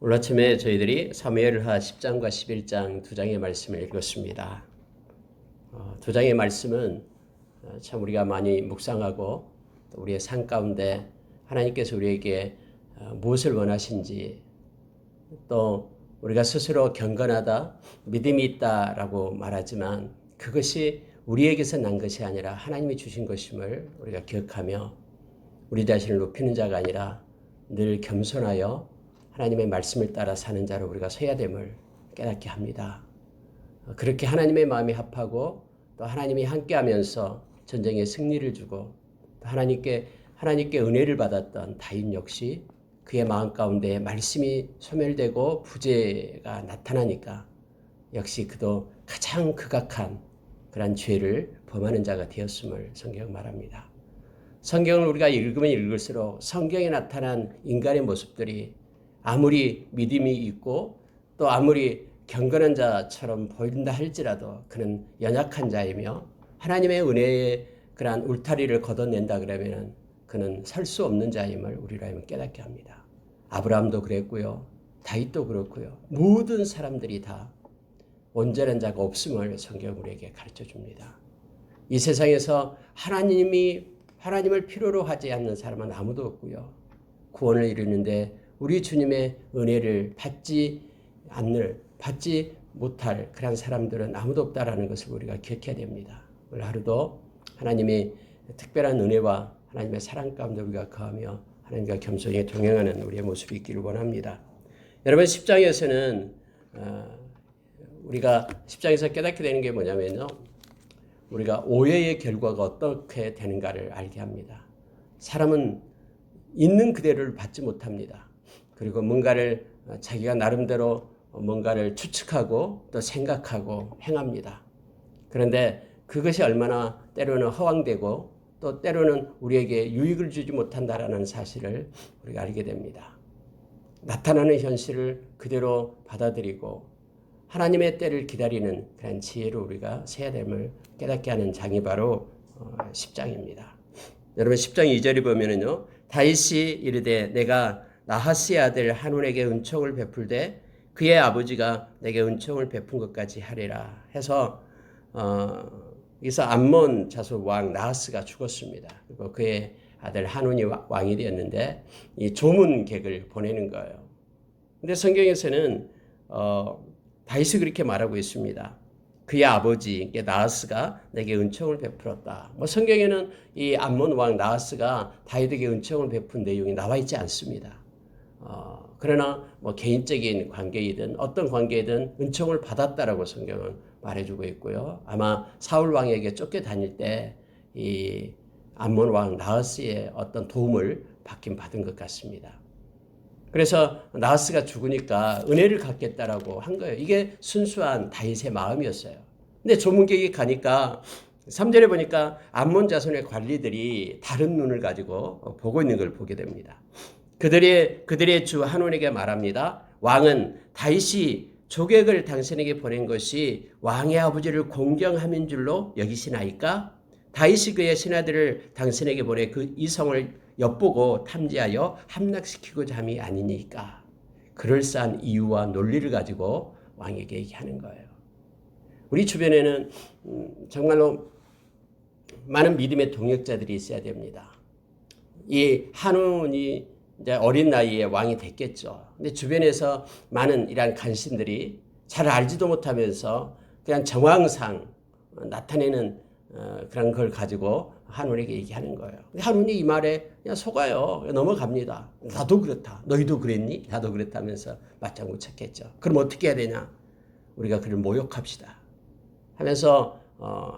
오늘 아침에 저희들이 사무엘하 10장과 11장 두 장의 말씀을 읽었습니다. 두 장의 말씀은 참 우리가 많이 묵상하고 또 우리의 삶 가운데 하나님께서 우리에게 무엇을 원하신지, 또 우리가 스스로 경건하다, 믿음이 있다라고 말하지만 그것이 우리에게서 난 것이 아니라 하나님이 주신 것임을 우리가 기억하며 우리 자신을 높이는 자가 아니라 늘 겸손하여 하나님의 말씀을 따라 사는 자로 우리가 서야 됨을 깨닫게 합니다. 그렇게 하나님의 마음이 합하고 또 하나님이 함께하면서 전쟁에 승리를 주고 또 하나님께 은혜를 받았던 다윗 역시 그의 마음 가운데 말씀이 소멸되고 부재가 나타나니까 역시 그도 가장 극악한 그런 죄를 범하는 자가 되었음을 성경 말합니다. 성경을 우리가 읽으면 읽을수록 성경에 나타난 인간의 모습들이 아무리 믿음이 있고 또 아무리 경건한 자처럼 보인다 할지라도 그는 연약한 자이며 하나님의 은혜의 그러한 울타리를 걷어낸다 그러면 그는 설 수 없는 자임을 우리로 하여금 깨닫게 합니다. 아브라함도 그랬고요. 다윗도 그렇고요. 모든 사람들이 다 온전한 자가 없음을 성경 우리에게 가르쳐 줍니다. 이 세상에서 하나님을 필요로 하지 않는 사람은 아무도 없고요. 구원을 이루는데 우리 주님의 은혜를 받지 못할 그런 사람들은 아무도 없다라는 것을 우리가 기억해야 됩니다. 오늘 하루도 하나님의 특별한 은혜와 하나님의 사랑 가운데 우리가 거하며 하나님과 겸손히 동행하는 우리의 모습이 있기를 원합니다. 여러분 10장에서는 우리가 10장에서 깨닫게 되는 게 뭐냐면요. 우리가 오해의 결과가 어떻게 되는가를 알게 합니다. 사람은 있는 그대로를 받지 못합니다. 그리고 뭔가를 자기가 나름대로 뭔가를 추측하고 또 생각하고 행합니다. 그런데 그것이 얼마나 때로는 허황되고 또 때로는 우리에게 유익을 주지 못한다라는 사실을 우리가 알게 됩니다. 나타나는 현실을 그대로 받아들이고 하나님의 때를 기다리는 그런 지혜로 우리가 세야 됨을 깨닫게 하는 장이 바로 10장입니다. 여러분 10장 2절에 보면은요. 다윗이 이르되 내가 나하스의 아들 한온에게 은총을 베풀되 그의 아버지가 내게 은총을 베푼 것까지 하리라 해서 여기서 암몬 자손 왕 나하스가 죽었습니다. 그리고 그의 아들 한온이 왕이 되었는데 이 조문객을 보내는 거예요. 근데 성경에서는 다윗이 그렇게 말하고 있습니다. 그의 아버지 나하스가 내게 은총을 베풀었다. 성경에는 이 암몬 왕 나하스가 다윗에게 은총을 베푼 내용이 나와 있지 않습니다. 그러나 개인적인 관계이든 어떤 관계이든 은총을 받았다라고 성경은 말해주고 있고요. 아마 사울 왕에게 쫓겨다닐 때 이 암몬 왕 나하스의 어떤 도움을 받긴 받은 것 같습니다. 그래서 나하스가 죽으니까 은혜를 갚겠다라고 한 거예요. 이게 순수한 다윗의 마음이었어요. 근데 조문객이 가니까 3절에 보니까 암몬 자손의 관리들이 다른 눈을 가지고 보고 있는 걸 보게 됩니다. 그들의 주 한온에게 말합니다. 왕은 다윗이 조객을 당신에게 보낸 것이 왕의 아버지를 공경함인 줄로 여기시나이까? 다윗이 그의 신하들을 당신에게 보내 그 이성을 엿보고 탐지하여 함락시키고자 함이 아니니까. 그럴싸한 이유와 논리를 가지고 왕에게 얘기하는 거예요. 우리 주변에는 정말로 많은 믿음의 동역자들이 있어야 됩니다. 이 한온이 이제 어린 나이에 왕이 됐겠죠. 근데 주변에서 많은 이러한 간신들이 잘 알지도 못하면서 그냥 정황상 나타내는 그런 걸 가지고 한온에게 얘기하는 거예요. 한온이 이 말에 그냥 속아요. 넘어갑니다. 나도 그렇다. 너희도 그랬니? 나도 그랬다면서 맞장구 쳤겠죠. 그럼 어떻게 해야 되냐? 우리가 그를 모욕합시다 하면서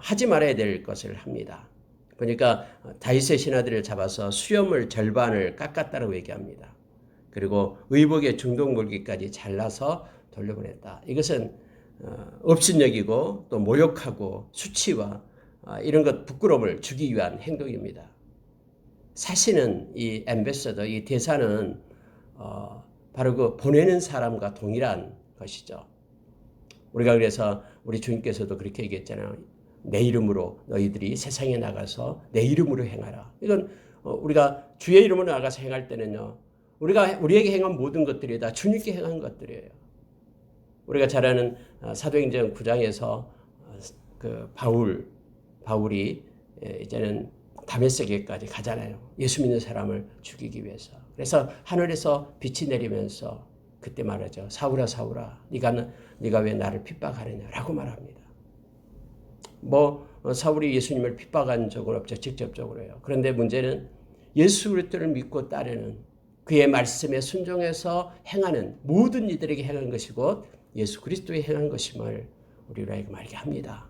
하지 말아야 될 것을 합니다. 그러니까 다윗의 신하들을 잡아서 수염을 절반을 깎았다고 얘기합니다. 그리고 의복의 중동몰기까지 잘라서 돌려보냈다. 이것은 업신여기고 또 모욕하고 수치와 이런 것 부끄러움을 주기 위한 행동입니다. 사실은 이 앰베서더, 이 대사는 바로 그 보내는 사람과 동일한 것이죠. 우리가 그래서 우리 주님께서도 그렇게 얘기했잖아요. 내 이름으로 너희들이 세상에 나가서 내 이름으로 행하라. 이건 우리가 주의 이름으로 나가서 행할 때는요. 우리에게 행한 모든 것들이 다 주님께 행한 것들이에요. 우리가 잘 아는 사도행전 9장에서 그 바울이 이제는 다메섹에까지 가잖아요. 예수 믿는 사람을 죽이기 위해서. 그래서 하늘에서 빛이 내리면서 그때 말하죠. 사울아 사울아 네가 왜 나를 핍박하느냐라고 말합니다. 사울이 예수님을 핍박한 적은 없죠. 직접적으로요. 그런데 문제는 예수 그리스도를 믿고 따르는 그의 말씀에 순종해서 행하는 모든 이들에게 행한 것이 곧 예수 그리스도에 행한 것임을 우리로 하여금 알게 합니다.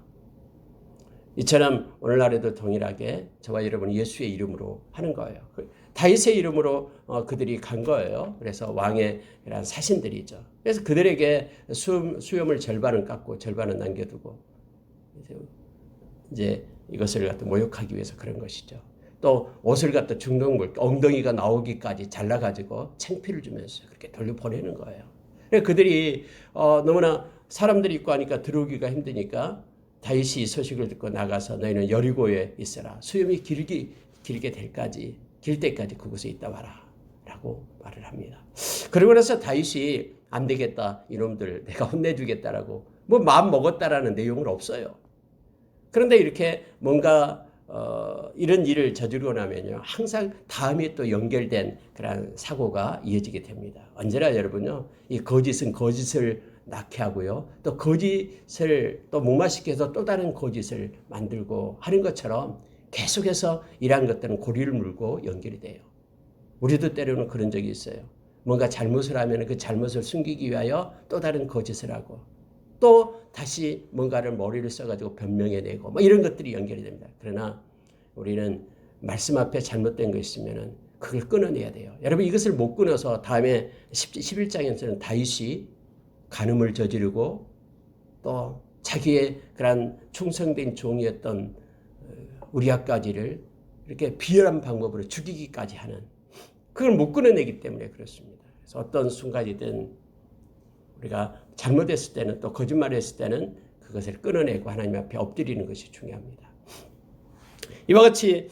이처럼 오늘날에도 동일하게 저와 여러분이 예수의 이름으로 하는 거예요. 다윗의 이름으로 그들이 간 거예요. 그래서 왕의 이런 사신들이죠. 그래서 그들에게 수염을 절반은 깎고 절반은 남겨두고 이제 이것을 갖다 모욕하기 위해서 그런 것이죠. 또 옷을 갖다 중동물 엉덩이가 나오기까지 잘라가지고 창피를 주면서 그렇게 돌려보내는 거예요. 그들이 너무나 사람들이 있고 하니까 들어오기가 힘드니까 다윗이 이 소식을 듣고 나가서 너희는 여리고에 있어라. 수염이 길게 길 때까지 그곳에 있다 와라. 라고 말을 합니다. 그러고 나서 다윗이 안 되겠다. 이놈들 내가 혼내주겠다라고 마음 먹었다라는 내용은 없어요. 그런데 이렇게 뭔가 이런 일을 저지르고 나면요. 항상 다음에 또 연결된 그런 사고가 이어지게 됩니다. 언제나 여러분요. 이 거짓은 거짓을 낳게 하고요. 또 거짓을 또 무마시켜서 또 다른 거짓을 만들고 하는 것처럼 계속해서 이러한 것들은 고리를 물고 연결이 돼요. 우리도 때로는 그런 적이 있어요. 뭔가 잘못을 하면 그 잘못을 숨기기 위하여 또 다른 거짓을 하고 또 다시 뭔가를 머리를 써가지고 변명해내고 이런 것들이 연결이 됩니다. 그러나 우리는 말씀 앞에 잘못된 거 있으면 그걸 끊어내야 돼요. 여러분 이것을 못 끊어서 다음에 11장에서는 다윗이 간음을 저지르고 또 자기의 그런 충성된 종이었던 우리아까지를 이렇게 비열한 방법으로 죽이기까지 하는 그걸 못 끊어내기 때문에 그렇습니다. 그래서 어떤 순간이든 우리가 잘못했을 때는 또 거짓말했을 때는 그것을 끊어내고 하나님 앞에 엎드리는 것이 중요합니다. 이와 같이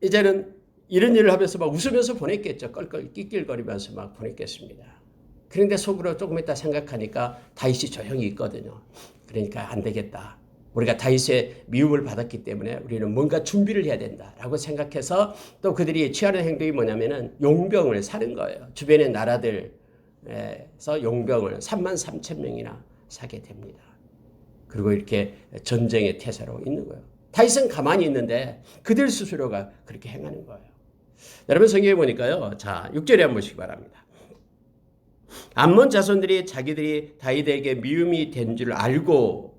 이제는 이런 일을 하면서 막 웃으면서 보냈겠죠. 껄껄 낄낄거리면서 막 보냈겠습니다. 그런데 속으로 조금 있다 생각하니까 다윗이 조용히 있거든요. 그러니까 안 되겠다. 우리가 다윗의 미움을 받았기 때문에 우리는 뭔가 준비를 해야 된다라고 생각해서 또 그들이 취하는 행동이 뭐냐면은 용병을 사는 거예요. 주변의 나라들에서 용병을 33,000명이나 사게 됩니다. 그리고 이렇게 전쟁의 태세로 있는 거예요. 다윗은 가만히 있는데 그들 스스로가 그렇게 행하는 거예요. 여러분 성경에 보니까요. 자, 6절에 한번 보시기 바랍니다. 암몬 자손들이 자기들이 다윗에게 미움이 된 줄 알고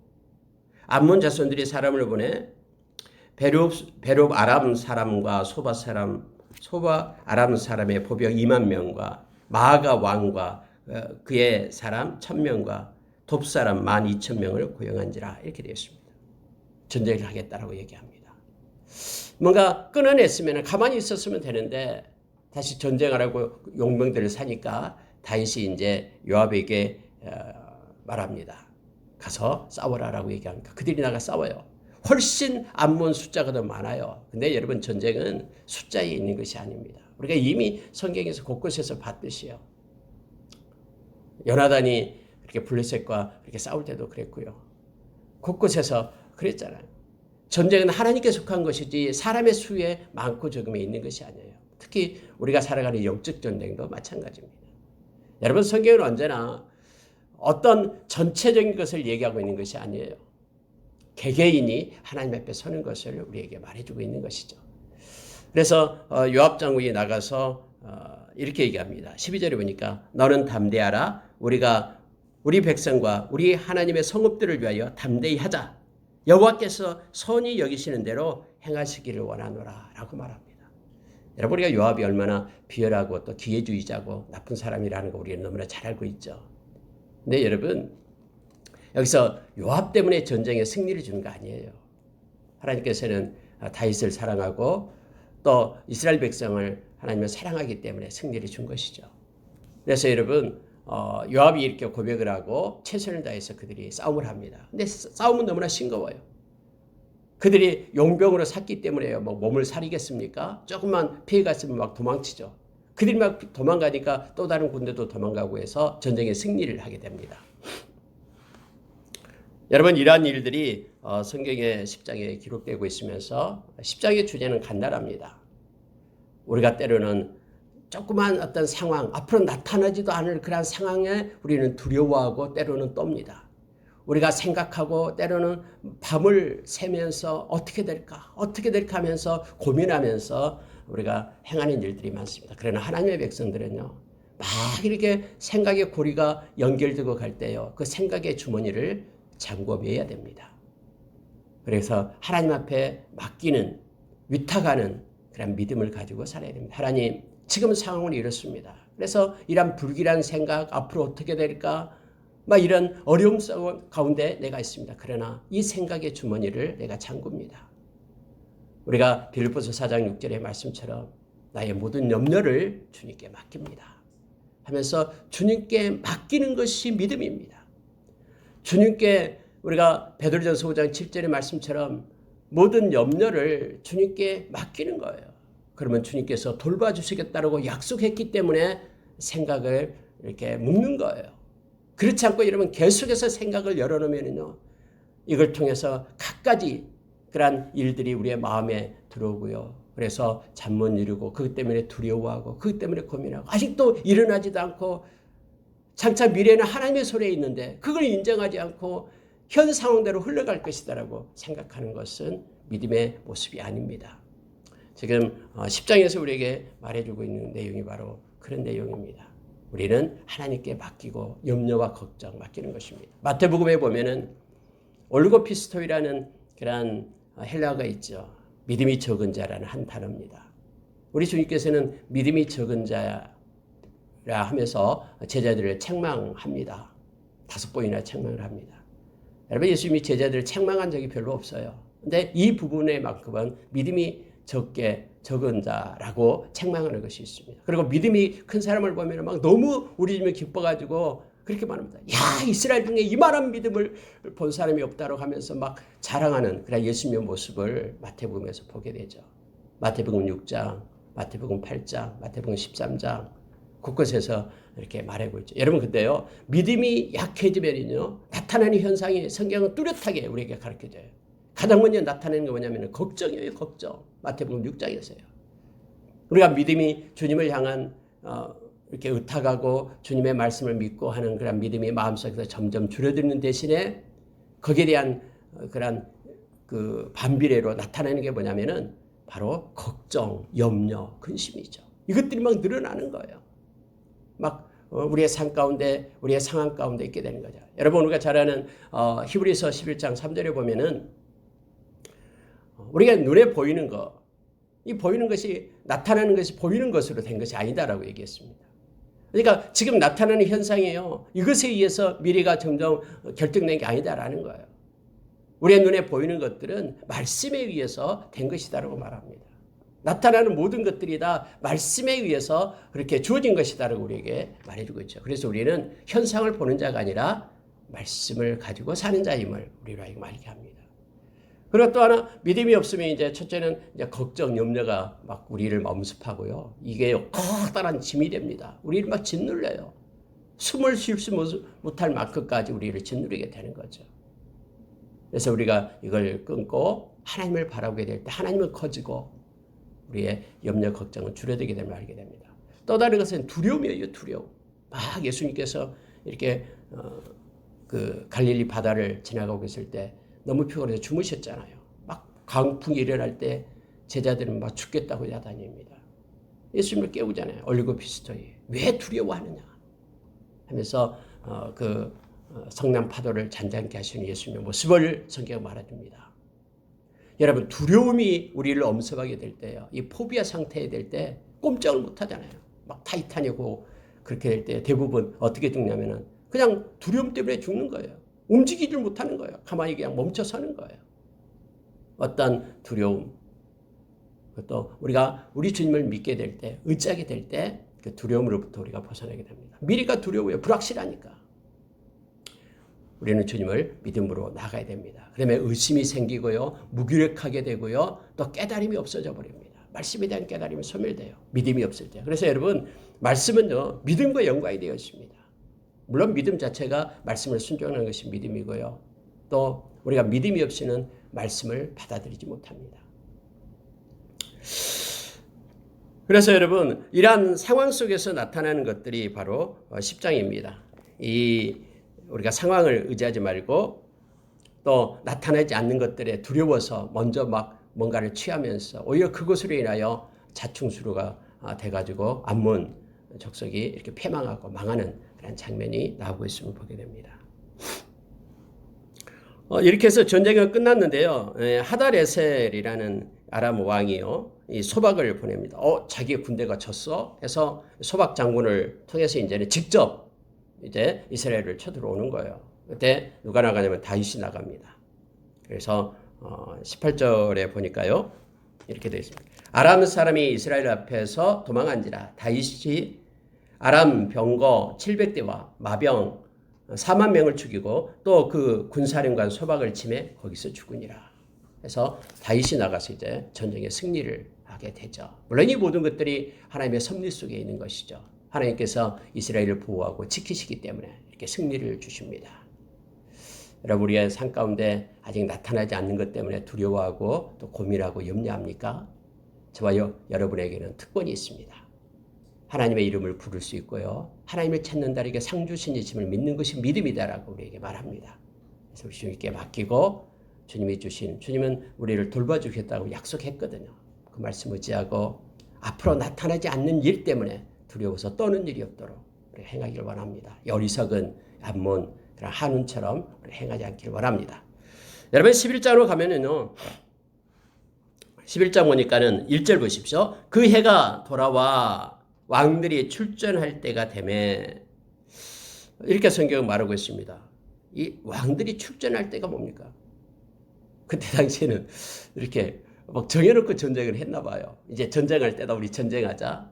암몬 자손들이 사람을 보내 베롭 아람 사람과 소바 아람 사람의 보병 2만 명과 마아가 왕과 그의 사람 1,000명과 돕 사람 12,000명을 고용한지라 이렇게 되어 있습니다. 전쟁을 하겠다라고 얘기합니다. 뭔가 끊어냈으면 가만히 있었으면 되는데 다시 전쟁하라고 용병들을 사니까 다윗이 이제 요압에게 말합니다. 가서 싸워라라고 얘기하니까 그들이 나가 싸워요. 훨씬 암몬 숫자가 더 많아요. 근데 여러분 전쟁은 숫자에 있는 것이 아닙니다. 우리가 이미 성경에서 곳곳에서 봤듯이요. 요나단이 이렇게 블레셋과 이렇게 싸울 때도 그랬고요. 곳곳에서 그랬잖아요. 전쟁은 하나님께 속한 것이지 사람의 수에 많고 적음에 있는 것이 아니에요. 특히 우리가 살아가는 영적 전쟁도 마찬가지입니다. 여러분 성경은 언제나 어떤 전체적인 것을 얘기하고 있는 것이 아니에요. 개개인이 하나님 앞에 서는 것을 우리에게 말해주고 있는 것이죠. 그래서 요압 장군이 나가서 이렇게 얘기합니다. 12절에 보니까 너는 담대하라. 우리가 우리 백성과 우리 하나님의 성읍들을 위하여 담대히 하자. 여호와께서 선히 여기시는 대로 행하시기를 원하노라 라고 말합니다. 여러분 우리가 요압이 얼마나 비열하고 또 기회주의자고 나쁜 사람이라는 거 우리는 너무나 잘 알고 있죠. 근데 여러분 여기서 요압 때문에 전쟁에 승리를 주는 거 아니에요. 하나님께서는 다윗을 사랑하고 또 이스라엘 백성을 하나님을 사랑하기 때문에 승리를 준 것이죠. 그래서 여러분 요압이 이렇게 고백을 하고 최선을 다해서 그들이 싸움을 합니다. 근데 싸움은 너무나 싱거워요. 그들이 용병으로 샀기 때문에요. 몸을 사리겠습니까? 조금만 피해갔으면 막 도망치죠. 그들이 막 도망가니까 또 다른 군대도 도망가고 해서 전쟁의 승리를 하게 됩니다. 여러분, 이러한 일들이 성경의 10장에 기록되고 있으면서 10장의 주제는 간단합니다. 우리가 때로는 조그만 어떤 상황, 앞으로 나타나지도 않을 그런 상황에 우리는 두려워하고 때로는 떱니다. 우리가 생각하고 때로는 밤을 새면서 어떻게 될까 하면서 고민하면서 우리가 행하는 일들이 많습니다. 그러나 하나님의 백성들은요, 막 이렇게 생각의 고리가 연결되고 갈 때요, 그 생각의 주머니를 잠궈 매야 됩니다. 그래서 하나님 앞에 맡기는, 위탁하는 그런 믿음을 가지고 살아야 됩니다. 하나님, 지금 상황은 이렇습니다. 그래서 이런 불길한 생각, 앞으로 어떻게 될까? 막 이런 어려움 가운데 내가 있습니다. 그러나 이 생각의 주머니를 내가 잠굽니다. 우리가 빌립보서 4장 6절의 말씀처럼 나의 모든 염려를 주님께 맡깁니다 하면서 주님께 맡기는 것이 믿음입니다. 주님께 우리가 베드로전서 5장 7절의 말씀처럼 모든 염려를 주님께 맡기는 거예요. 그러면 주님께서 돌봐주시겠다고 약속했기 때문에 생각을 이렇게 묶는 거예요. 그렇지 않고 여러분 계속해서 생각을 열어놓으면요, 이걸 통해서 갖가지 그런 일들이 우리의 마음에 들어오고요. 그래서 잠 못 이루고 그것 때문에 두려워하고 그것 때문에 고민하고 아직도 일어나지도 않고 장차 미래는 하나님의 손에 있는데 그걸 인정하지 않고 현 상황대로 흘러갈 것이다라고 생각하는 것은 믿음의 모습이 아닙니다. 지금 10장에서 우리에게 말해주고 있는 내용이 바로 그런 내용입니다. 우리는 하나님께 맡기고 염려와 걱정 맡기는 것입니다. 마태복음에 보면은 올고피스토이라는 그런 헬라어가 있죠. 믿음이 적은 자라는 한 단어입니다. 우리 주님께서는 믿음이 적은 자라 하면서 제자들을 책망합니다. 5번이나 책망을 합니다. 여러분, 예수님이 제자들을 책망한 적이 별로 없어요. 근데 이 부분에만큼은 믿음이 적은 자라고 책망하는 것이 있습니다. 그리고 믿음이 큰 사람을 보면 막 너무 우리 주님이 기뻐가지고 그렇게 말합니다. 야, 이스라엘 중에 이만한 믿음을 본 사람이 없다고 하면서 막 자랑하는 그런 예수님의 모습을 마태복음에서 보게 되죠. 마태복음 6장, 마태복음 8장, 마태복음 13장 곳곳에서 이렇게 말하고 있죠. 여러분, 근데요, 믿음이 약해지면요, 나타나는 현상이 성경은 뚜렷하게 우리에게 가르쳐줘요. 가장 먼저 나타내는 게 뭐냐면 걱정이에요. 걱정. 마태복음 6장에서요. 우리가 믿음이 주님을 향한 이렇게 의탁하고 주님의 말씀을 믿고 하는 그런 믿음이 마음속에서 점점 줄어드는 대신에 거기에 대한 그런 그 반비례로 나타나는 게 뭐냐면은 바로 걱정, 염려, 근심이죠. 이것들이 막 늘어나는 거예요. 막 우리의 삶 가운데, 우리의 상황 가운데 있게 되는 거죠. 여러분, 우리가 잘 아는 히브리서 11장 3절에 보면은 우리가 눈에 보이는 것, 이 보이는 것이 나타나는 것이 보이는 것으로 된 것이 아니다라고 얘기했습니다. 그러니까 지금 나타나는 현상이에요. 이것에 의해서 미래가 점점 결정된 게 아니다라는 거예요. 우리의 눈에 보이는 것들은 말씀에 의해서 된 것이다라고 말합니다. 나타나는 모든 것들이 다 말씀에 의해서 그렇게 주어진 것이다라고 우리에게 말해주고 있죠. 그래서 우리는 현상을 보는 자가 아니라 말씀을 가지고 사는 자임을 우리로 하여금 알게 합니다. 그리고 또 하나, 믿음이 없으면 이제 첫째는 이제 걱정, 염려가 막 우리를 엄습하고요. 이게 커다란 짐이 됩니다. 우리를 막 짓눌려요. 숨을 쉴 수 못할 만큼까지 우리를 짓누르게 되는 거죠. 그래서 우리가 이걸 끊고 하나님을 바라보게 될 때 하나님은 커지고 우리의 염려, 걱정은 줄어들게 되면 알게 됩니다. 또 다른 것은 두려움이에요. 두려움. 막 예수님께서 이렇게 그 갈릴리 바다를 지나가고 있을 때 너무 피곤해서 주무셨잖아요. 막 강풍이 일어날 때 제자들은 막 죽겠다고 야단입니다. 예수님을 깨우잖아요. 올리고피스토이. 왜 두려워하느냐 하면서 성남 파도를 잔잔케 하시는 예수님의 모습을 성경에 말해줍니다. 여러분, 두려움이 우리를 엄습하게 될 때요, 이 포비아 상태에 될 때 꼼짝을 못 하잖아요. 막 타이타닉이고 그렇게 될 때 대부분 어떻게 죽냐면은 그냥 두려움 때문에 죽는 거예요. 움직이질 못하는 거예요. 가만히 그냥 멈춰 서는 거예요. 어떤 두려움, 또 우리가 우리 주님을 믿게 될 때, 의지하게 될 때 그 두려움으로부터 우리가 벗어나게 됩니다. 미래가 두려워요. 불확실하니까. 우리는 주님을 믿음으로 나가야 됩니다. 그러면 의심이 생기고요, 무기력하게 되고요, 또 깨달음이 없어져 버립니다. 말씀에 대한 깨달음이 소멸돼요. 믿음이 없을 때. 그래서 여러분 말씀은요 믿음과 연관이 되어 있습니다. 물론 믿음 자체가 말씀을 순종하는 것이 믿음이고요. 또 우리가 믿음이 없이는 말씀을 받아들이지 못합니다. 그래서 여러분 이러한 상황 속에서 나타나는 것들이 바로 10장입니다. 우리가 상황을 의지하지 말고 또 나타나지 않는 것들에 두려워서 먼저 막 뭔가를 취하면서 오히려 그것으로 인하여 자충수로가 돼가지고 암몬 족속이 이렇게 패망하고 망하는 그런 장면이 나오고 있음을 보게 됩니다. 이렇게 해서 전쟁은 끝났는데요. 하다레셀이라는 아람 왕이요, 이 소박을 보냅니다. 자기의 군대가 졌어? 해서 소박 장군을 통해서 이제는 직접 이제 이스라엘을 쳐들어오는 거예요. 그때 누가 나가냐면 다윗이 나갑니다. 그래서 18절에 보니까요, 이렇게 되어 있습니다. 아람 사람이 이스라엘 앞에서 도망한지라 다윗이 아람 병거 700대와 마병 4만 명을 죽이고 또 그 군사령관 소박을 치매 거기서 죽으니라. 그래서 다윗이 나가서 이제 전쟁에 승리를 하게 되죠. 물론 이 모든 것들이 하나님의 섭리 속에 있는 것이죠. 하나님께서 이스라엘을 보호하고 지키시기 때문에 이렇게 승리를 주십니다. 여러분 우리의 삶 가운데 아직 나타나지 않는 것 때문에 두려워하고 또 고민하고 염려합니까? 저와 여러분에게는 특권이 있습니다. 하나님의 이름을 부를 수 있고요. 하나님을 찾는 자에게 상 주시니심을 믿는 것이 믿음이다라고 우리에게 말합니다. 그래서 우리 주님께 맡기고 주님이 주신 주님은 우리를 돌봐주겠다고 약속했거든요. 그 말씀 의지하고 앞으로 나타나지 않는 일 때문에 두려워서 떠는 일이 없도록 우리 행하기를 원합니다. 어리석은 암몬 한운처럼 우리 행하지 않기를 원합니다. 여러분 11장으로 가면은요. 11장 보니까는 1절 보십시오. 그 해가 돌아와 왕들이 출전할 때가 되매 이렇게 성경은 말하고 있습니다. 이 왕들이 출전할 때가 뭡니까? 그때 당시에는 이렇게 막 정해놓고 전쟁을 했나 봐요. 이제 전쟁할 때다 우리 전쟁하자.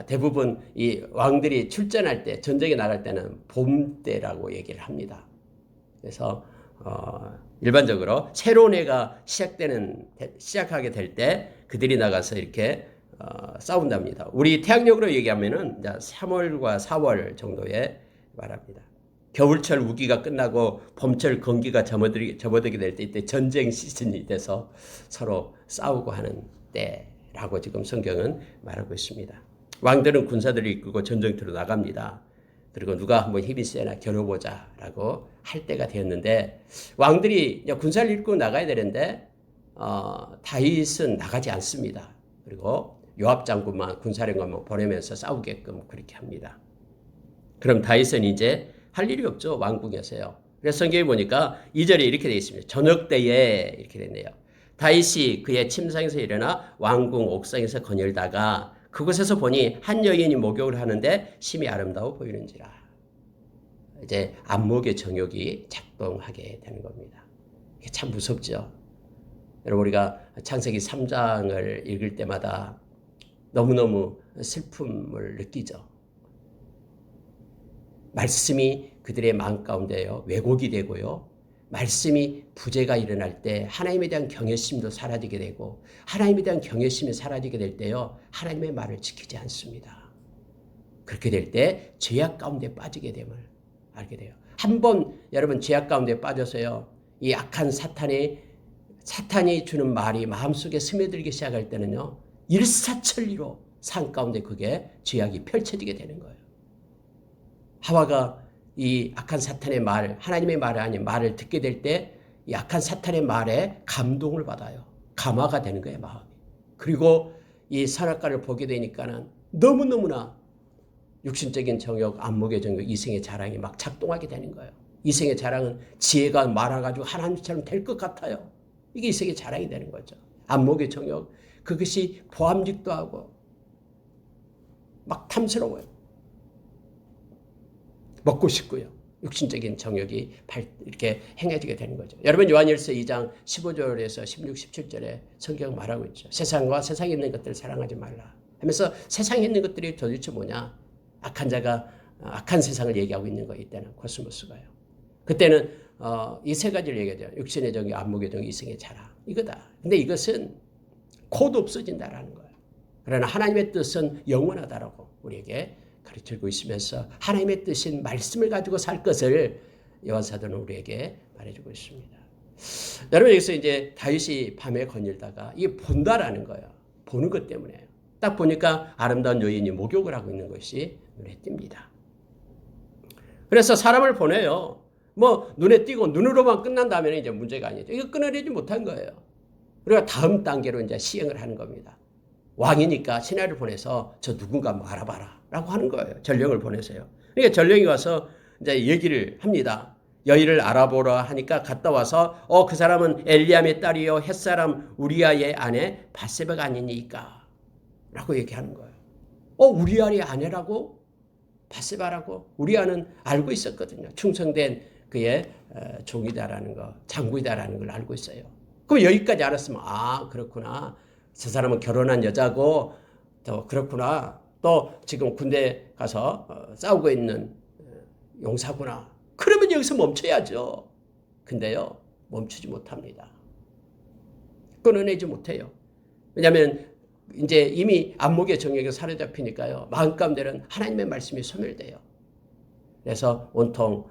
대부분 이 왕들이 출전할 때 전쟁에 나갈 때는 봄 때라고 얘기를 합니다. 그래서 일반적으로 새로운 해가 시작하게 될 때 그들이 나가서 이렇게 싸운답니다. 우리 태양력으로 얘기하면은 3월과 4월 정도에 말합니다. 겨울철 우기가 끝나고 봄철 건기가 접어들게 될 때 이때 전쟁 시즌이 돼서 서로 싸우고 하는 때라고 지금 성경은 말하고 있습니다. 왕들은 군사들을 이끌고 전쟁터로 나갑니다. 그리고 누가 한번 힘이 세나 겨뤄보자라고 할 때가 되었는데 왕들이 군사를 이끌고 나가야 되는데 다윗은 나가지 않습니다. 그리고 요압 장군만 군사령관만 보내면서 싸우게끔 그렇게 합니다. 그럼 다윗은 이제 할 일이 없죠. 왕궁에서요. 그래서 성경에 보니까 2절에 이렇게 되어 있습니다. 저녁 때에 이렇게 되네요. 다윗이 그의 침상에서 일어나 왕궁 옥상에서 거닐다가 그곳에서 보니 한 여인이 목욕을 하는데 심히 아름다워 보이는지라. 이제 안목의 정욕이 작동하게 되는 겁니다. 이게 참 무섭죠. 여러분 우리가 창세기 3장을 읽을 때마다 너무너무 슬픔을 느끼죠. 말씀이 그들의 마음 가운데요 왜곡이 되고요. 말씀이 부재가 일어날 때 하나님에 대한 경외심도 사라지게 되고 하나님에 대한 경외심이 사라지게 될 때요. 하나님의 말을 지키지 않습니다. 그렇게 될 때 죄악 가운데 빠지게 됨을 알게 돼요. 한번 여러분 죄악 가운데 빠져서요. 이 악한 사탄이 주는 말이 마음속에 스며들기 시작할 때는요. 일사천리로 삶 가운데 그게 죄악이 펼쳐지게 되는 거예요. 하와가 이 악한 사탄의 말, 하나님의 말이 아닌 말을 듣게 될 때 이 악한 사탄의 말에 감동을 받아요. 감화가 되는 거예요, 마음이. 그리고 이 선악과를 보게 되니까는 너무너무나 육신적인 정욕, 안목의 정욕, 이생의 자랑이 막 작동하게 되는 거예요. 이생의 자랑은 지혜가 많아가지고 하나님처럼 될 것 같아요. 이게 이생의 자랑이 되는 거죠. 안목의 정욕, 그것이 보암직도 하고 막 탐스러워요. 먹고 싶고요. 육신적인 정욕이 이렇게 행해지게 되는 거죠. 여러분 요한일서 2장 15절에서 16, 17절에 성경 말하고 있죠. 세상과 세상에 있는 것들을 사랑하지 말라 하면서 세상에 있는 것들이 도대체 뭐냐. 악한 자가 악한 세상을 얘기하고 있는 거 이때는 코스모스가요. 그때는 이 세 가지를 얘기하죠. 육신의 정욕, 안목의 정욕, 이생의 자랑 이거다. 근데 이것은 곧 없어진다라는 거예요. 그러나 하나님의 뜻은 영원하다라고 우리에게 가르치고 있으면서 하나님의 뜻인 말씀을 가지고 살 것을 요한 사도는 우리에게 말해주고 있습니다. 여러분 여기서 이제 다윗이 밤에 거닐다가 이게 본다라는 거예요. 보는 것 때문에 딱 보니까 아름다운 여인이 목욕을 하고 있는 것이 눈에 띕니다. 그래서 사람을 보내요. 뭐 눈에 띄고 눈으로만 끝난다면 이제 문제가 아니죠. 이거 끊어내지 못한 거예요. 그리고 다음 단계로 이제 시행을 하는 겁니다. 왕이니까 신하를 보내서 저 누군가 한번 알아봐라 라고 하는 거예요. 전령을 보내서요. 그러니까 전령이 와서 이제 얘기를 합니다. 여인을 알아보라 하니까 갔다 와서 그 사람은 엘리암의 딸이요 햇사람 우리아의 아내 바세바가 아니니까 라고 얘기하는 거예요. 우리아의 아내라고? 바세바라고? 우리아는 알고 있었거든요. 충성된 그의 종이다라는 거, 장부이다라는 걸 알고 있어요. 그럼 여기까지 알았으면 그렇구나. 저 사람은 결혼한 여자고 또 그렇구나. 또 지금 군대 가서 싸우고 있는 용사구나. 그러면 여기서 멈춰야죠. 근데요. 멈추지 못합니다. 끊어내지 못해요. 왜냐하면 이제 이미 안목의 정욕에 사로잡히니까요. 마음 가운데는 하나님의 말씀이 소멸돼요. 그래서 온통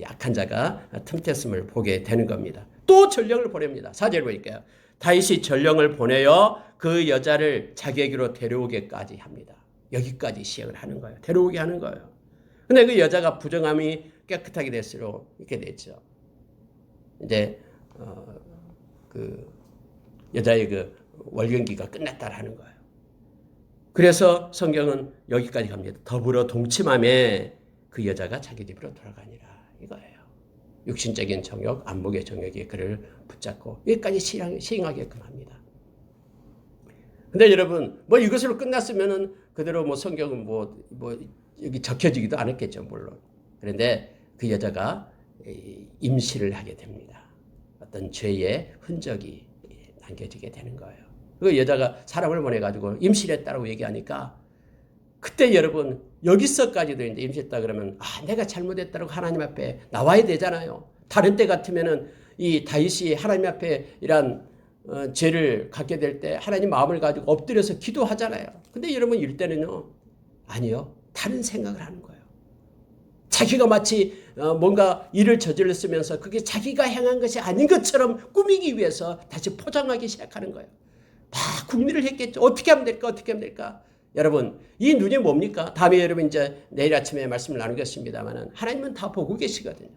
약한 자가 틈탔음을 보게 되는 겁니다. 또 전령을 보냅니다. 4절 보니까요. 다윗이 전령을 보내어 그 여자를 자기에게로 데려오게까지 합니다. 여기까지 시행을 하는 거예요. 데려오게 하는 거예요. 근데 그 여자가 부정함이 깨끗하게 될수록 이렇게 됐죠. 이제 그 여자의 그 월경기가 끝났다라는 거예요. 그래서 성경은 여기까지 갑니다. 더불어 동침함에 그 여자가 자기 집으로 돌아가니라 이거예요. 육신적인 정욕, 안목의 정욕이 그를 붙잡고 여기까지 시행하게끔 합니다. 근데 여러분, 뭐 이것으로 끝났으면은 그대로 뭐 성경은 뭐 여기 적혀지기도 않았겠죠, 물론. 그런데 그 여자가 임시를 하게 됩니다. 어떤 죄의 흔적이 남겨지게 되는 거예요. 그 여자가 사람을 보내가지고 임신했다고 얘기하니까 그때 여러분 여기서까지도 이제 임신했다 그러면 내가 잘못했다고 하나님 앞에 나와야 되잖아요. 다른 때 같으면은 이 다윗이 하나님 앞에 이런 죄를 갖게 될 때 하나님 마음을 가지고 엎드려서 기도하잖아요. 근데 여러분 이럴 때는요. 아니요. 다른 생각을 하는 거예요. 자기가 마치 뭔가 일을 저질렀으면서 그게 자기가 행한 것이 아닌 것처럼 꾸미기 위해서 다시 포장하기 시작하는 거예요. 막 궁리를 했겠죠. 어떻게 하면 될까? 어떻게 하면 될까? 여러분, 이 눈이 뭡니까? 다음에 여러분 이제 내일 아침에 말씀을 나누겠습니다만은 하나님은 다 보고 계시거든요.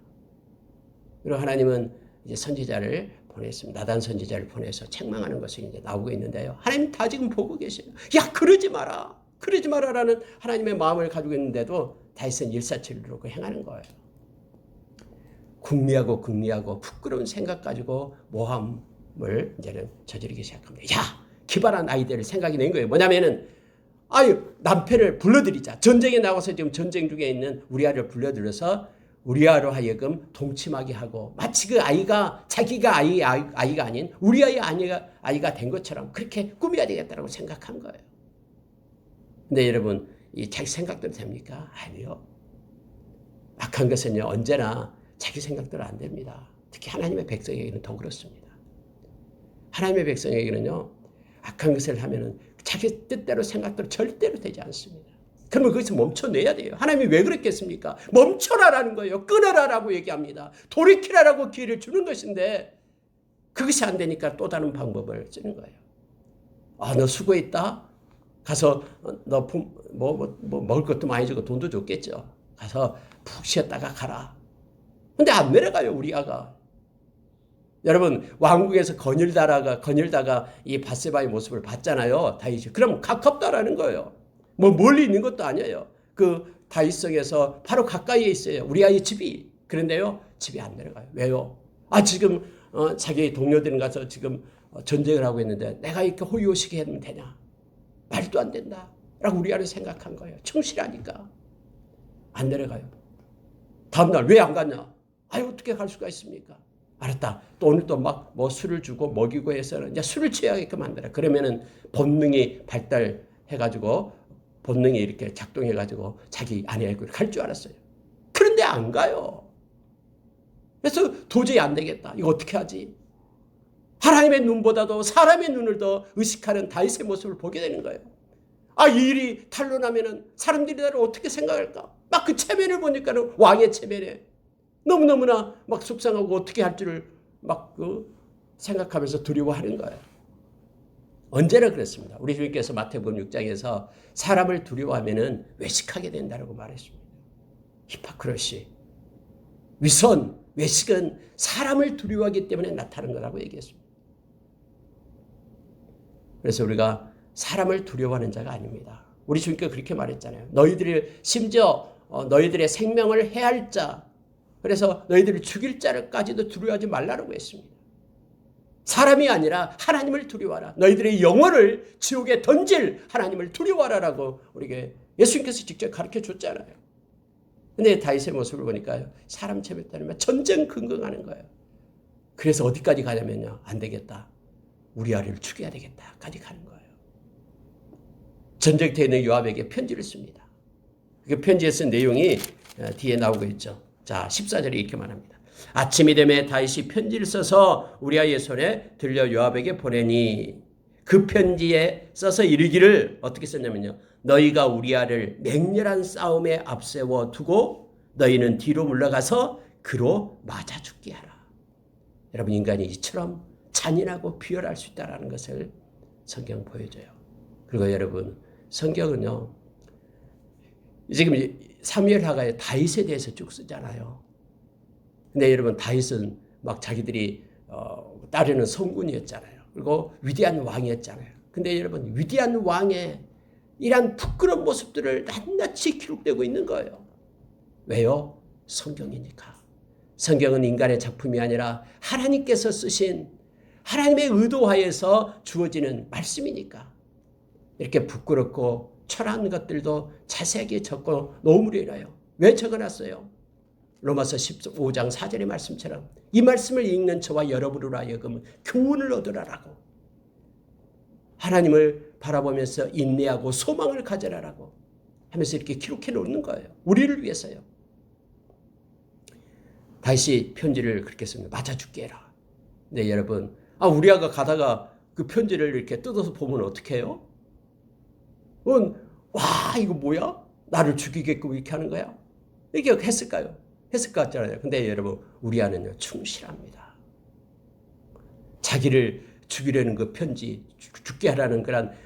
그리고 하나님은 이제 선지자를 보냈습니다. 나단 선지자를 보내서 책망하는 것이 이제 나오고 있는데요. 하나님 다 지금 보고 계세요. 야, 그러지 마라. 그러지 마라라는 하나님의 마음을 가지고 있는데도 다윗은 일사천리로 행하는 거예요. 궁리하고 부끄러운 생각 가지고 모함을 이제는 저지르기 시작합니다. 야, 기발한 아이디어를 생각이 낸 거예요. 뭐냐면은 남편을 불러들이자. 전쟁에 나가서 지금 전쟁 중에 있는 우리아를 불러들여서 우리아로 하여금 동침하게 하고 마치 그 아이가 자기가 아이가 아닌 우리아의 아이가 된 것처럼 그렇게 꾸며야 되겠다고 생각한 거예요. 근데 여러분 이 자기 생각대로 됩니까? 아니요. 악한 것은요 언제나 자기 생각대로 안 됩니다. 특히 하나님의 백성에게는 더 그렇습니다. 하나님의 백성에게는요 악한 것을 하면은 자기 뜻대로 생각대로 절대로 되지 않습니다. 그러면 거기서 멈춰내야 돼요. 하나님이 왜 그랬겠습니까? 멈춰라라는 거예요. 끊어라라고 얘기합니다. 돌이키라라고 기회를 주는 것인데 그것이 안 되니까 또 다른 방법을 쓰는 거예요. 너 수고했다. 가서 너 먹을 것도 많이 주고 돈도 줬겠죠. 가서 푹 쉬었다가 가라. 근데 안 내려가요, 우리 아가. 여러분 왕궁에서 거닐다가 이 밧세바의 모습을 봤잖아요. 다윗이. 그럼 가깝다라는 거예요. 뭐 멀리 있는 것도 아니에요. 그 다윗성에서 바로 가까이에 있어요. 우리 아이 집이. 그런데요 집이 안 내려가요. 왜요? 지금 자기 동료들은 가서 지금 전쟁을 하고 있는데 내가 이렇게 호의호식해 하면 되냐? 말도 안 된다. 라고 우리 아이는 생각한 거예요. 충실하니까. 안 내려가요. 다음날 왜 안 갔냐? 어떻게 갈 수가 있습니까? 알았다. 또 오늘 또 막 뭐 술을 주고 먹이고 해서는 이제 술을 취하게끔 만들어. 그러면은 본능이 발달해가지고 본능이 이렇게 작동해가지고 자기 아내에게 갈 줄 알았어요. 그런데 안 가요. 그래서 도저히 안 되겠다. 이거 어떻게 하지? 하나님의 눈보다도 사람의 눈을 더 의식하는 다윗의 모습을 보게 되는 거예요. 이 일이 탄로나면은 사람들이 나를 어떻게 생각할까? 막 그 체면을 보니까는 왕의 체면에 너무너무나 막 속상하고 어떻게 할 줄을 막 생각하면서 두려워하는 거예요. 언제나 그렇습니다. 우리 주님께서 마태복음 6장에서 사람을 두려워하면은 외식하게 된다고 말했습니다. 히포크리시, 위선, 외식은 사람을 두려워하기 때문에 나타나는 거라고 얘기했습니다. 그래서 우리가 사람을 두려워하는 자가 아닙니다. 우리 주님께서 그렇게 말했잖아요. 너희들이 심지어 너희들의 생명을 해할 자, 그래서 너희들을 죽일 자를까지도 두려워하지 말라고 했습니다. 사람이 아니라 하나님을 두려워하라. 너희들의 영혼을 지옥에 던질 하나님을 두려워하라라고 우리에게 예수님께서 직접 가르쳐 줬잖아요. 근데 다윗의 모습을 보니까 사람 체면에 따르면 전전긍긍하는 거예요. 그래서 어디까지 가냐면요. 안 되겠다. 우리아를 죽여야 되겠다까지 가는 거예요. 전쟁터에 있는 요압에게 편지를 씁니다. 그 편지에 쓴 내용이 뒤에 나오고 있죠. 자, 14절에 이렇게 말합니다. 아침이 되매 다윗이 편지를 써서 우리아의 손에 들려 요압에게 보내니 그 편지에 써서 이르기를 어떻게 썼냐면요. 너희가 우리아를 맹렬한 싸움에 앞세워 두고 너희는 뒤로 물러가서 그로 맞아 죽게 하라. 여러분, 인간이 이처럼 잔인하고 비열할 수 있다는 것을 성경 보여줘요. 그리고 여러분, 성경은요. 지금 사무엘하가의 다윗에 대해서 쭉 쓰잖아요. 근데 여러분, 다윗은 막 자기들이 따르는 성군이었잖아요. 그리고 위대한 왕이었잖아요. 근데 여러분, 위대한 왕의 이러한 부끄러운 모습들을 낱낱이 기록되고 있는 거예요. 왜요? 성경이니까. 성경은 인간의 작품이 아니라 하나님께서 쓰신 하나님의 의도하에서 주어지는 말씀이니까. 이렇게 부끄럽고 철한 것들도 자세하게 적고 놓으리라요. 왜 적어놨어요? 로마서 15장 4절의 말씀처럼 이 말씀을 읽는 저와 여러분으로 하여금 교훈을 얻으라라고, 하나님을 바라보면서 인내하고 소망을 가져라라고 하면서 이렇게 기록해 놓는 거예요. 우리를 위해서요. 다시 편지를 그렇게 씁니다. 맞아 죽게 해라. 네, 여러분, 우리아가 가다가 그 편지를 이렇게 뜯어서 보면 어떻게 해요? 와, 이거 뭐야? 나를 죽이게끔 이렇게 하는 거야? 이렇게 했을까요? 했을 것 같잖아요. 근데 여러분, 우리아는요, 충실합니다. 자기를 죽이려는 그 편지, 죽게 하라는 그런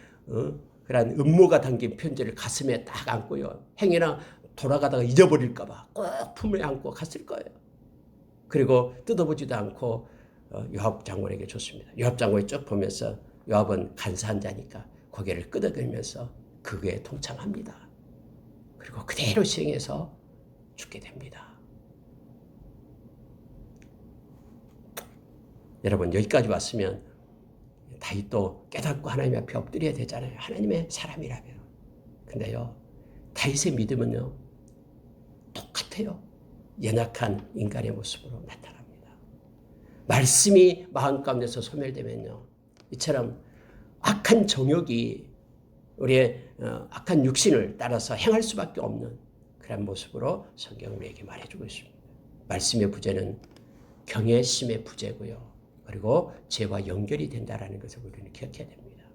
음모가 담긴 편지를 가슴에 딱 안고요. 행여나 돌아가다가 잊어버릴까봐 꼭 품에 안고 갔을 거예요. 그리고 뜯어보지도 않고 요압 장군에게 줬습니다. 요압 장군이 쭉 보면서 요압은 간사한 자니까 고개를 끄덕이면서 그거에 동참합니다. 그리고 그대로 시행해서 죽게 됩니다. 여러분, 여기까지 왔으면 다윗도 깨닫고 하나님 앞에 엎드려야 되잖아요. 하나님의 사람이라면. 근데요, 다윗의 믿음은요, 똑같아요. 연약한 인간의 모습으로 나타납니다. 말씀이 마음 가운데서 소멸되면요, 이처럼 악한 정욕이 우리의 악한 육신을 따라서 행할 수밖에 없는 그런 모습으로 성경은 우리에게 말해주고 있습니다. 말씀의 부재는 경외심의 부재고요. 그리고 죄와 연결이 된다는 것을 우리는 기억해야 됩니다.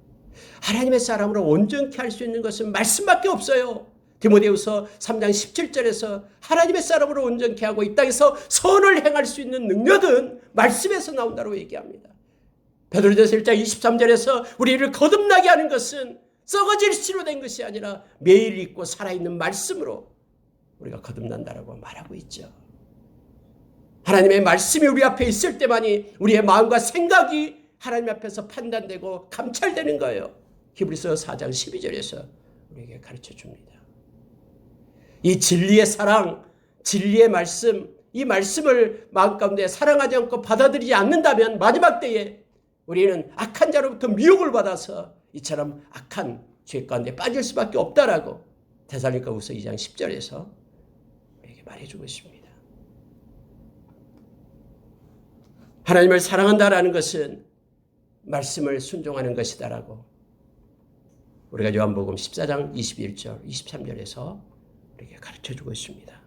하나님의 사람으로 온전케 할 수 있는 것은 말씀밖에 없어요. 디모데후서 3장 17절에서 하나님의 사람으로 온전케 하고 이 땅에서 선을 행할 수 있는 능력은 말씀에서 나온다고 얘기합니다. 베드로전서 1장 23절에서 우리를 거듭나게 하는 것은 썩어질 씨로 된 것이 아니라 매일 있고 살아있는 말씀으로 우리가 거듭난다라고 말하고 있죠. 하나님의 말씀이 우리 앞에 있을 때만이 우리의 마음과 생각이 하나님 앞에서 판단되고 감찰되는 거예요. 히브리서 4장 12절에서 우리에게 가르쳐 줍니다. 이 진리의 사랑, 진리의 말씀, 이 말씀을 마음 가운데 사랑하지 않고 받아들이지 않는다면 마지막 때에 우리는 악한 자로부터 미혹을 받아서 이처럼 악한 죄 가운데 빠질 수밖에 없다라고 데살로니가후서 2장 10절에서 우리에게 말해주고 있습니다. 하나님을 사랑한다라는 것은 말씀을 순종하는 것이다라고 우리가 요한복음 14장 21절, 23절에서 우리에게 가르쳐주고 있습니다.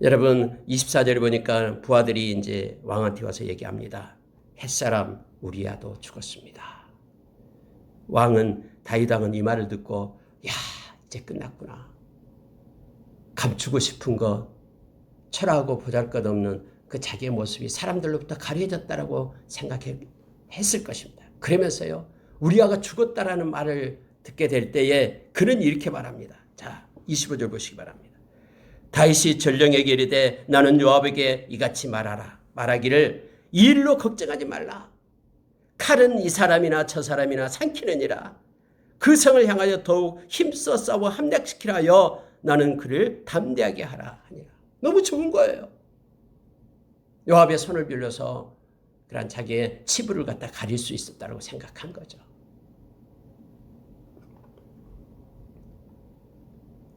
여러분, 24절에 보니까 부하들이 이제 왕한테 와서 얘기합니다. 햇사람 우리아도 죽었습니다. 다윗 왕은 이 말을 듣고 야, 이제 끝났구나. 감추고 싶은 것, 철하고 보잘것없는 그 자기의 모습이 사람들로부터 가려졌다라고 생각했을 것입니다. 그러면서요, 우리아가 죽었다라는 말을 듣게 될 때에 그는 이렇게 말합니다. 자, 25절 보시기 바랍니다. 다윗이 전령에게 이르되 나는 요압에게 이같이 말하기를 이 일로 걱정하지 말라. 칼은 이 사람이나 저 사람이나 삼키느니라. 그 성을 향하여 더욱 힘써 싸워 함락시키라 하여 나는 그를 담대하게 하라 하니라. 너무 좋은 거예요. 요압의 손을 빌려서 그런 자기의 치부를 갖다 가릴 수 있었다고 생각한 거죠.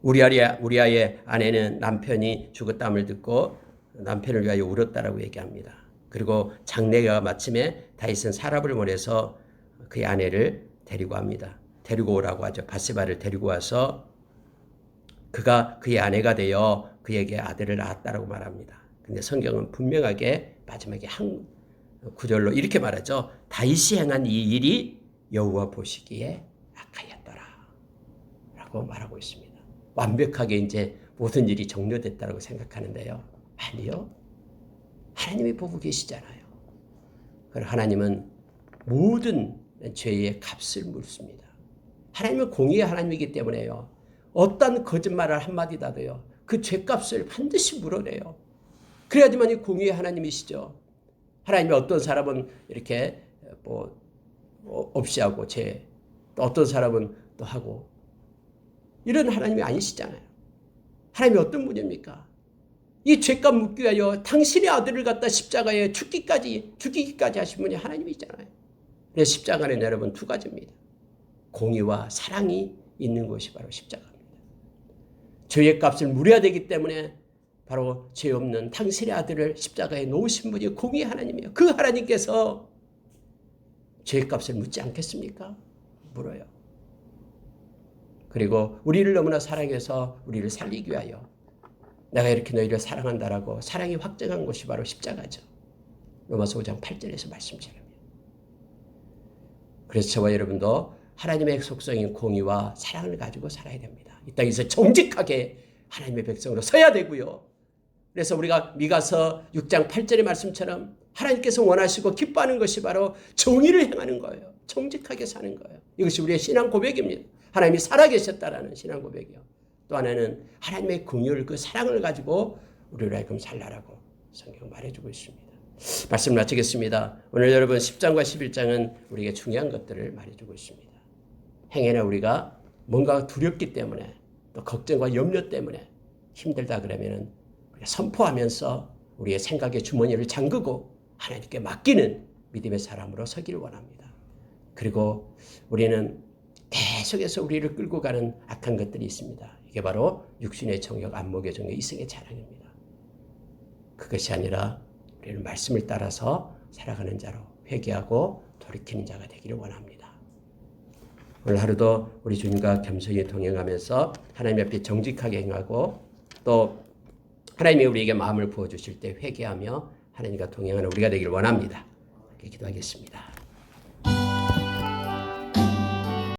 우리아의 아내는 남편이 죽었다함을 듣고 남편을 위하여 울었다라고 얘기합니다. 그리고 장례가 마침에 다윗은 사람을 보내서 그의 아내를 데리고 합니다. 데리고 오라고 하죠. 바세바를 데리고 와서 그가 그의 아내가 되어 그에게 아들을 낳았다라고 말합니다. 근데 성경은 분명하게 마지막에 한 구절로 이렇게 말하죠. 다윗이 행한 이 일이 여호와 보시기에 악하였더라 라고 말하고 있습니다. 완벽하게 이제 모든 일이 종료됐다고 생각하는데요. 아니요. 하나님이 보고 계시잖아요. 그리고 하나님은 모든 죄의 값을 물습니다. 하나님은 공의의 하나님이기 때문에요. 어떤 거짓말을 한마디라도요. 그 죄값을 반드시 물어내요. 그래야지만 이 공의의 하나님이시죠. 하나님이 어떤 사람은 이렇게 없이 하고 또 어떤 사람은 또 하고 이런 하나님이 아니시잖아요. 하나님이 어떤 분입니까? 이 죄값 묻기 위하여 당신의 아들을 갖다 십자가에 죽이기까지 하신 분이 하나님이잖아요. 그래서 십자가는 여러분 두 가지입니다. 공의와 사랑이 있는 것이 바로 십자가입니다. 죄의 값을 물어야 되기 때문에 바로 죄 없는 당신의 아들을 십자가에 놓으신 분이 공의의 하나님이에요. 그 하나님께서 죄의 값을 묻지 않겠습니까? 물어요. 그리고 우리를 너무나 사랑해서 우리를 살리기 위하여 내가 이렇게 너희를 사랑한다라고 사랑이 확증한 것이 바로 십자가죠. 로마서 5장 8절에서 말씀처럼요. 그래서 저와 여러분도 하나님의 속성인 공의와 사랑을 가지고 살아야 됩니다. 이 땅에서 정직하게 하나님의 백성으로 서야 되고요. 그래서 우리가 미가서 6장 8절의 말씀처럼 하나님께서 원하시고 기뻐하는 것이 바로 정의를 행하는 거예요. 정직하게 사는 거예요. 이것이 우리의 신앙 고백입니다. 하나님이 살아계셨다라는 신앙 고백이요. 또 하나는 하나님의 긍휼 그 사랑을 가지고 우리를 하여금 살라라고 성경 말해주고 있습니다. 말씀 마치겠습니다. 오늘 여러분 10장과 11장은 우리에게 중요한 것들을 말해주고 있습니다. 행여나 우리가 뭔가 두렵기 때문에 또 걱정과 염려 때문에 힘들다 그러면은 선포하면서 우리의 생각의 주머니를 잠그고 하나님께 맡기는 믿음의 사람으로 서기를 원합니다. 그리고 우리는 계속해서 우리를 끌고 가는 악한 것들이 있습니다. 이게 바로 육신의 정욕, 안목의 정욕, 이성의 자랑입니다. 그것이 아니라 우리는 말씀을 따라서 살아가는 자로 회개하고 돌이키는 자가 되기를 원합니다. 오늘 하루도 우리 주님과 겸손히 동행하면서 하나님 앞에 정직하게 행하고 또 하나님이 우리에게 마음을 부어주실 때 회개하며 하나님과 동행하는 우리가 되기를 원합니다. 기도하겠습니다.